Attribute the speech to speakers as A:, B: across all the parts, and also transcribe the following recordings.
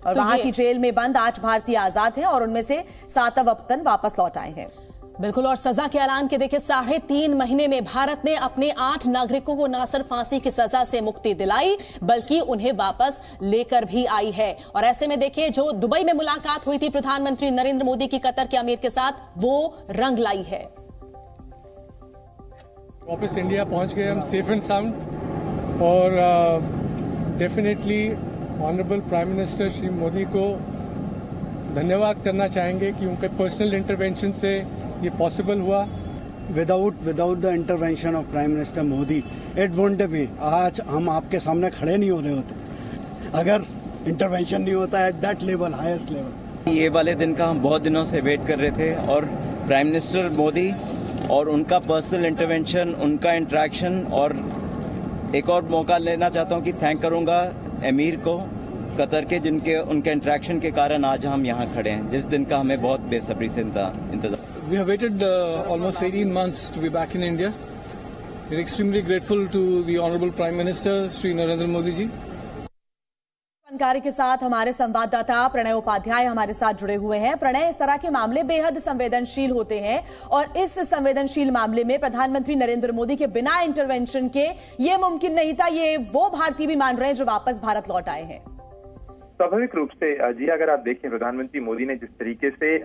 A: और वहां की जेल में बंद 8 भारतीय आजाद हैं और उनमें से 7 वतन वापस लौट आए हैं।
B: बिल्कुल। और सजा के ऐलान के देखिए 3.5 महीने में भारत ने अपने 8 नागरिकों को न सिर्फ फांसी की सजा से मुक्ति दिलाई बल्कि उन्हें वापस लेकर भी आई है। और ऐसे में देखिए जो दुबई में मुलाकात हुई थी प्रधानमंत्री नरेंद्र मोदी की कतर के अमीर के साथ, वो रंग लाई है।
C: वापस इंडिया पहुंच गए हम सेफ एंड साउंड और definitely honourable prime minister Shri Modi को धन्यवाद करना चाहेंगे कि उनके पर्सनल इंटरवेंशन से ये पॉसिबल हुआ।
D: Without the intervention of prime minister Modi it won't be, आज हम आपके सामने खड़े नहीं हो रहे होते अगर इंटरवेंशन नहीं होता at that level, highest level.
E: ये वाले दिन का हम बहुत दिनों से वेट कर रहे थे और प्राइम मिनिस्टर मोदी और उनका पर्सनल इंटरवेंशन, उनका इंटरेक्शन, और एक और मौका लेना चाहता हूं कि थैंक करूंगा एमीर को कतर के, जिनके उनके इंटरेक्शन के कारण आज हम यहाँ खड़े हैं, जिस दिन का हमें बहुत बेसब्री से इंतजार।
C: We have waited almost 18 months to be back in India. We're extremely grateful to the Honorable Prime Minister Shri Narendra Modi ji.
A: जानकारी के साथ हमारे संवाददाता प्रणय उपाध्याय हमारे साथ जुड़े हुए हैं। प्रणय, इस तरह के मामले बेहद संवेदनशील होते हैं और इस संवेदनशील मामले में प्रधानमंत्री नरेंद्र मोदी के बिना इंटरवेंशन के ये मुमकिन नहीं था। ये वो भारतीय भी मान रहे हैं जो वापस भारत लौट आए हैं।
F: स्वाभाविक रूप से जी, अगर आप देखें प्रधानमंत्री मोदी ने जिस तरीके से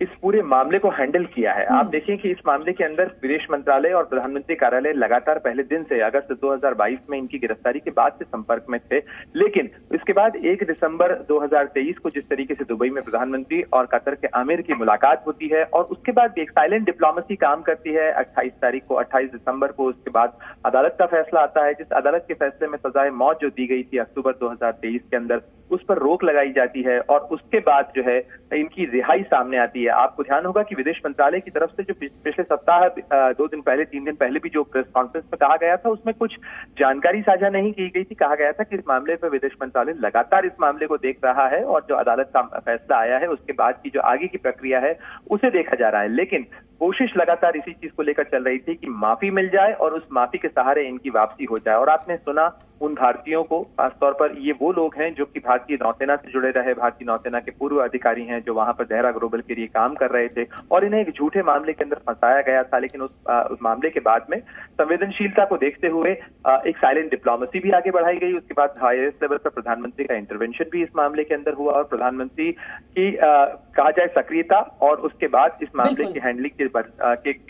F: इस पूरे मामले को हैंडल किया है, आप देखें कि इस मामले के अंदर विदेश मंत्रालय और प्रधानमंत्री कार्यालय लगातार पहले दिन से अगस्त 2022 में इनकी गिरफ्तारी के बाद से संपर्क में थे। लेकिन इसके बाद 1 दिसंबर 2023 को जिस तरीके से दुबई में प्रधानमंत्री और कतर के आमिर की मुलाकात होती है और उसके बाद एक साइलेंट डिप्लोमेसी काम करती है। 28 दिसंबर को उसके बाद अदालत का फैसला आता है, जिस अदालत के फैसले में सजाए मौत जो दी गई थी अक्टूबर 2023 के अंदर, उस पर रोक लगाई जाती है और उसके बाद जो है इनकी रिहाई सामने आती है। आपको ध्यान होगा कि विदेश मंत्रालय की तरफ से जो पिछले सप्ताह 2 दिन पहले 3 दिन पहले भी जो प्रेस कॉन्फ्रेंस में कहा गया था, उसमें कुछ जानकारी साझा नहीं की गई थी। कहा गया था कि इस मामले पर विदेश मंत्रालय लगातार इस मामले को देख रहा है और जो अदालत का फैसला आया है उसके बाद की जो आगे की प्रक्रिया है उसे देखा जा रहा है। लेकिन कोशिश लगातार इसी चीज को लेकर चल रही थी कि माफी मिल जाए और उस माफी के सहारे इनकी वापसी हो जाए। और आपने सुना उन भारतीयों को, खासतौर पर ये वो लोग हैं जो कि भारतीय नौसेना से जुड़े रहे, भारतीय नौसेना के पूर्व अधिकारी हैं जो वहां पर देहरा ग्लोबल के लिए काम कर रहे थे और इन्हें एक झूठे मामले के अंदर फंसाया गया था। लेकिन उस मामले के बाद में संवेदनशीलता को देखते हुए एक साइलेंट डिप्लोमेसी भी आगे बढ़ाई गई। उसके बाद हाईएस्ट लेवल पर प्रधानमंत्री का इंटरवेंशन भी इस मामले के अंदर हुआ और प्रधानमंत्री की कहा जाए सक्रियता और उसके बाद इस मामले की हैंडलिंग के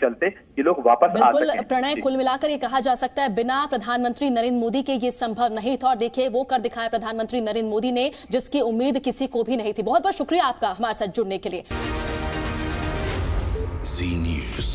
F: चलते ये लोग वापस आ सके।
B: प्रणय, कुल मिलाकर ये कहा जा सकता है बिना प्रधानमंत्री नरेंद्र मोदी के ये संभव नहीं था और देखिए वो कर दिखाया प्रधानमंत्री नरेंद्र मोदी ने, जिसकी उम्मीद किसी को भी नहीं थी। बहुत बहुत शुक्रिया आपका हमारे साथ जुड़ने के लिए।
G: जी न्यूज़।